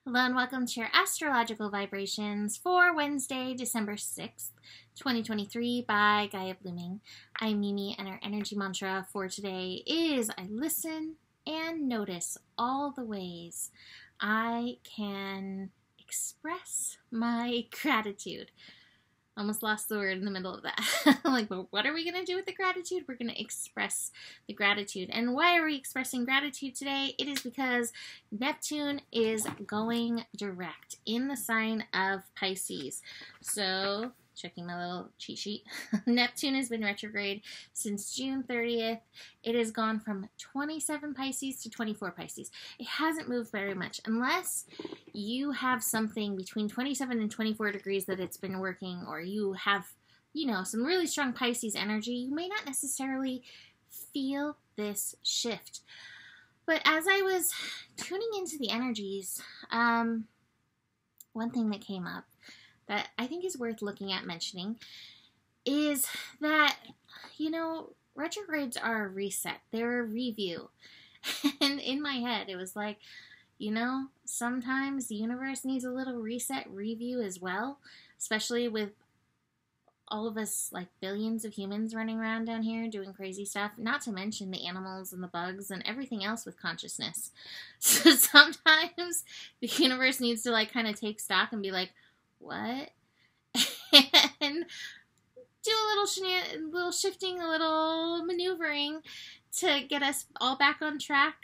Hello and welcome to your astrological vibrations for Wednesday, December 6th, 2023 by Gaia Blooming. I'm Mimi and our energy mantra for today is I listen and notice all the ways I can express my gratitude. Almost lost the word in the middle of that. Like, but what are we going to do with the gratitude? We're going to express the gratitude. And why are we expressing gratitude today? It is because Neptune is going direct in the sign of Pisces. So, checking my little cheat sheet. Neptune has been retrograde since June 30th. It has gone from 27 Pisces to 24 Pisces. It hasn't moved very much unless you have something between 27 and 24 degrees that it's been working, or you have, some really strong Pisces energy. You may not necessarily feel this shift. But as I was tuning into the energies, one thing that came up that I think is worth looking at mentioning is that, retrogrades are a reset. They're a review. And in my head, it was like, sometimes the universe needs a little reset review as well, especially with all of us, like billions of humans running around down here doing crazy stuff, not to mention the animals and the bugs and everything else with consciousness. So sometimes the universe needs to kind of take stock and be like, what? And do a little shifting, a little maneuvering to get us all back on track,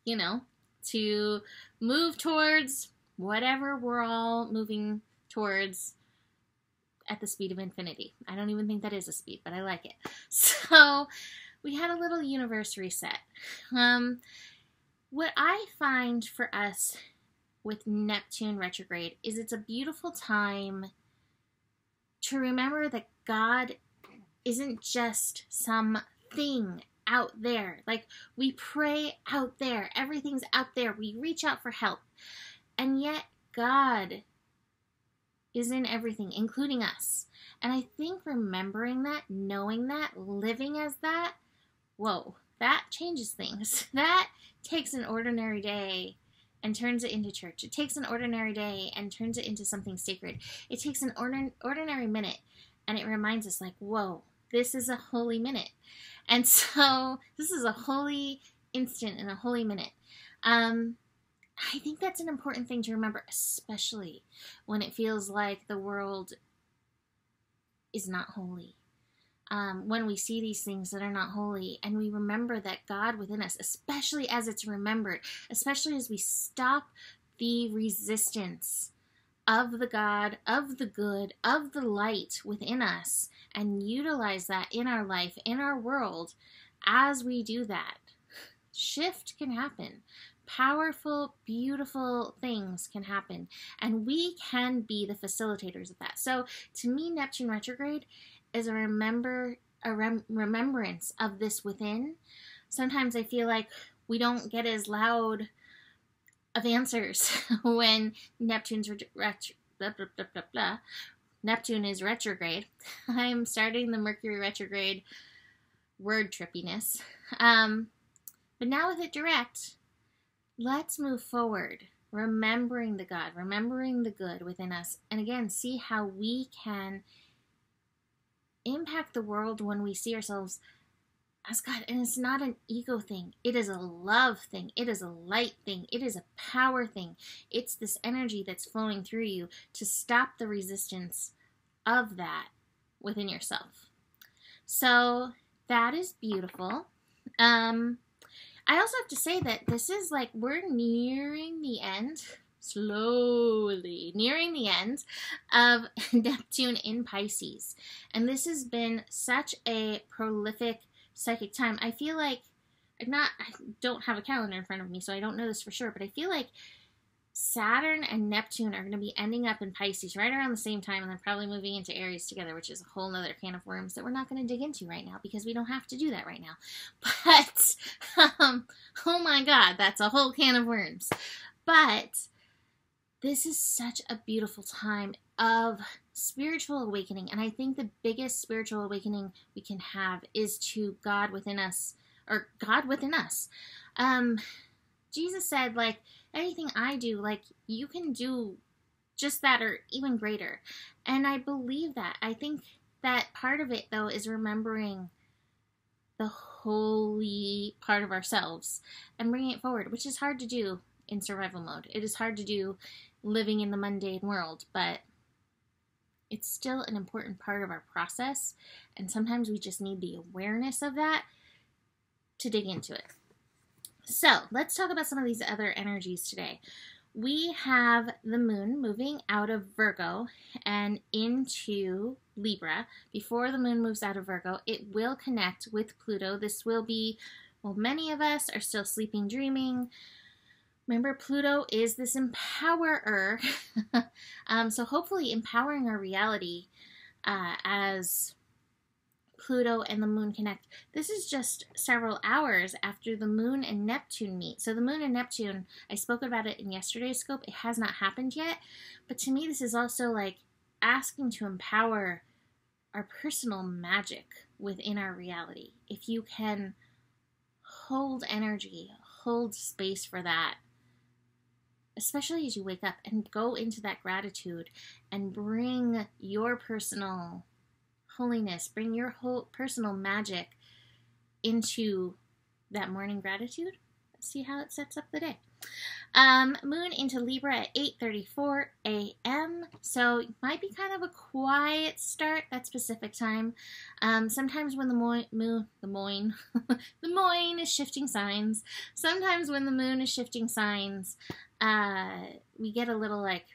to move towards whatever we're all moving towards at the speed of infinity. I don't even think that is a speed, but I like it. So we had a little universe reset. What I find for us with Neptune retrograde is it's a beautiful time to remember that God isn't just some thing out there. Like, we pray out there. Everything's out there. We reach out for help. And yet God is in everything, including us. And I think remembering that, knowing that, living as that, whoa, that changes things. That takes an ordinary day and turns it into church. It takes an ordinary day and turns it into something sacred. It takes an ordinary minute and it reminds us like, whoa, this is a holy minute. And so this is a holy instant and a holy minute. I think that's an important thing to remember, especially when it feels like the world is not holy. When we see these things that are not holy, and we remember that God within us, especially as it's remembered, especially as we stop the resistance of the God, of the good, of the light within us, and utilize that in our life, in our world, as we do that, shift can happen. Powerful, beautiful things can happen, and we can be the facilitators of that. So to me, Neptune retrograde is a remembrance of this within. Sometimes I feel like we don't get as loud of answers when Neptune is retrograde. I'm starting the Mercury retrograde word trippiness. But now with it direct, let's move forward, remembering the God, remembering the good within us, and again, see how we can impact the world when we see ourselves as God. And it's not an ego thing. It is a love thing. It is a light thing. It is a power thing. It's this energy that's flowing through you to stop the resistance of that within yourself. So that is beautiful. I also have to say that this is like, we're nearing the end, slowly nearing the end of Neptune in Pisces. And this has been such a prolific psychic time. I feel like, I don't have a calendar in front of me, so I don't know this for sure, but I feel like Saturn and Neptune are going to be ending up in Pisces right around the same time, and then probably moving into Aries together, which is a whole nother can of worms that we're not going to dig into right now because we don't have to do that right now. But, oh my God, that's a whole can of worms. But this is such a beautiful time of spiritual awakening, and I think the biggest spiritual awakening we can have is to God within us, or God within us. Jesus said, anything I do, like, you can do just that or even greater. And I believe that. I think that part of it, though, is remembering the holy part of ourselves and bringing it forward, which is hard to do in survival mode. It is hard to do living in the mundane world, but it's still an important part of our process. And sometimes we just need the awareness of that to dig into it. So let's talk about some of these other energies today. We have the moon moving out of Virgo and into Libra. Before the moon moves out of Virgo, it will connect with Pluto. This will be, well, many of us are still sleeping, dreaming. Remember, Pluto is this empowerer. So hopefully empowering our reality as Pluto and the moon connect. This is just several hours after the moon and Neptune meet. So the moon and Neptune, I spoke about it in yesterday's scope. It has not happened yet. But to me, this is also like asking to empower our personal magic within our reality. If you can hold energy, hold space for that, especially as you wake up, and go into that gratitude and bring your personal holiness, bring your whole personal magic into that morning gratitude. Let's see how it sets up the day. Moon into Libra at 8:34 a.m. So it might be kind of a quiet start, that specific time. Sometimes when the moon is shifting signs. Sometimes when the moon is shifting signs, we get a little like,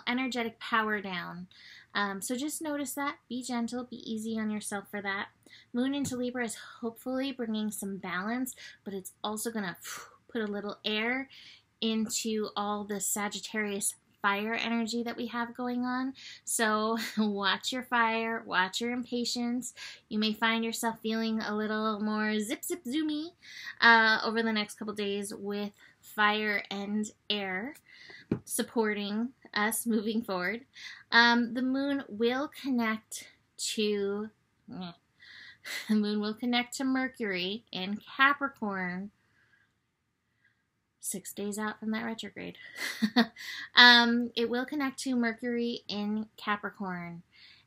energetic power down. So just notice that. Be gentle. Be easy on yourself for that. Moon into Libra is hopefully bringing some balance, but it's also going to put a little air into all the Sagittarius fire energy that we have going on. So watch your fire, watch your impatience. You may find yourself feeling a little more zip zoomy over the next couple days with fire and air supporting us moving forward. The moon will connect to Mercury in Capricorn 6 days out from that retrograde. It will connect to Mercury in Capricorn,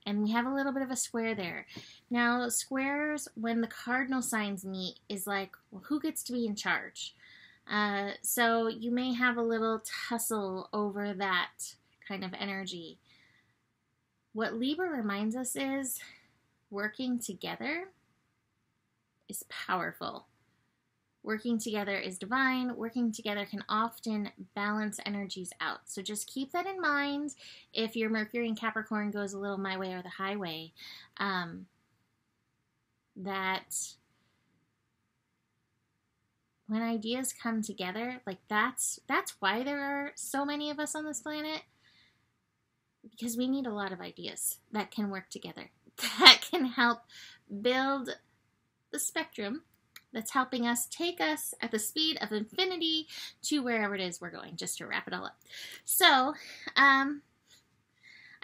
and we have a little bit of a square there. Now, squares, when the cardinal signs meet, is like, well, who gets to be in charge? So you may have a little tussle over that kind of energy. What Libra reminds us is working together is powerful. Working together is divine. Working together can often balance energies out. So just keep that in mind if your Mercury in Capricorn goes a little my way or the highway. That when ideas come together, like that's why there are so many of us on this planet. Because we need a lot of ideas that can work together. That can help build the spectrum that's helping us take us at the speed of infinity to wherever it is we're going, just to wrap it all up. So, I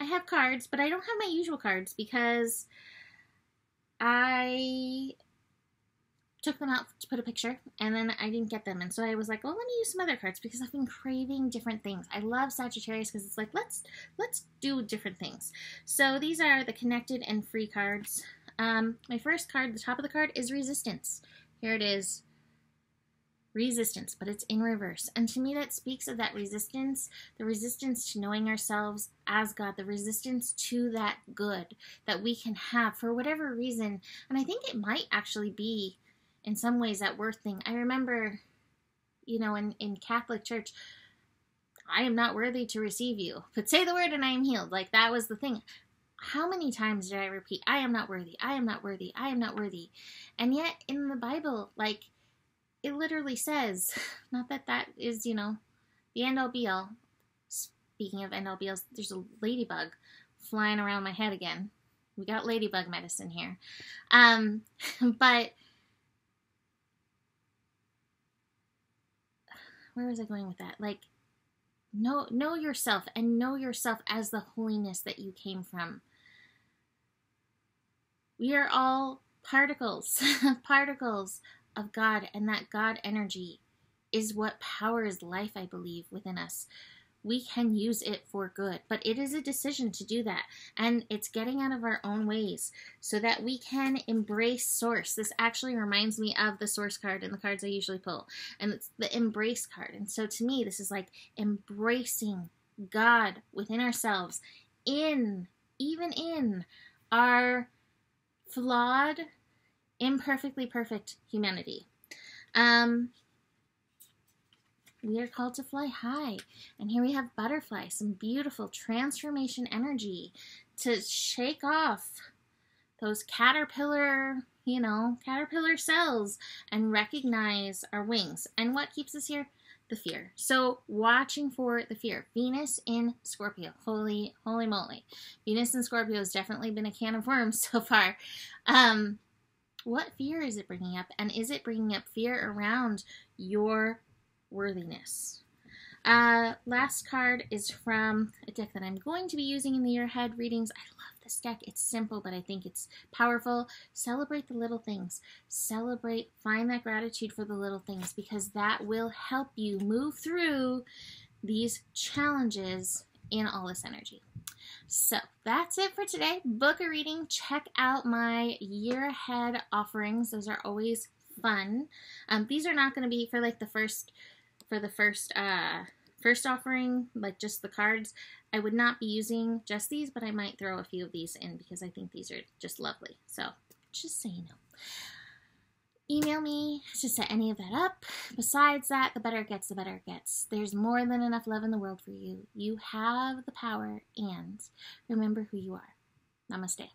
have cards, but I don't have my usual cards because I took them out to put a picture, and then I didn't get them. And so I was like, well, let me use some other cards because I've been craving different things. I love Sagittarius because it's like, let's do different things. So these are the connected and free cards. My first card, the top of the card, is Resistance. Here it is, Resistance, but it's in reverse. And to me, that speaks of that resistance, the resistance to knowing ourselves as God, the resistance to that good that we can have for whatever reason. And I think it might actually be, in some ways, that worth thing. I remember, in Catholic Church, I am not worthy to receive you, but say the word and I am healed. Like, that was the thing. How many times did I repeat, I am not worthy, I am not worthy, I am not worthy? And yet, in the Bible, like, it literally says, not that that is, the end-all be-all. Speaking of end-all be-alls, there's a ladybug flying around my head again. We got ladybug medicine here. But where was I going with that? Like, know yourself, and know yourself as the holiness that you came from. We are all particles, particles of God, and that God energy is what powers life, I believe, within us. We can use it for good, but it is a decision to do that. And it's getting out of our own ways so that we can embrace source. This actually reminds me of the source card and the cards I usually pull. And it's the embrace card. And so to me, this is like embracing God within ourselves, even in our flawed, imperfectly perfect humanity. We are called to fly high. And here we have butterfly, some beautiful transformation energy to shake off those caterpillar cells and recognize our wings. And what keeps us here? The fear. So watching for the fear. Venus in Scorpio. Holy moly. Venus in Scorpio has definitely been a can of worms so far. What fear is it bringing up? And is it bringing up fear around your worthiness? Last card is from a deck that I'm going to be using in the year ahead readings. I love this deck. It's simple, but I think it's powerful. Celebrate the little things. Celebrate, find that gratitude for the little things, because that will help you move through these challenges in all this energy. So that's it for today. Book a reading. Check out my year ahead offerings. Those are always fun. These are not going to be for like the first offering, like just the cards. I would not be using just these, but I might throw a few of these in because I think these are just lovely. So just so you know. Email me to set any of that up. Besides that, the better it gets, the better it gets. There's more than enough love in the world for you. You have the power, and remember who you are. Namaste.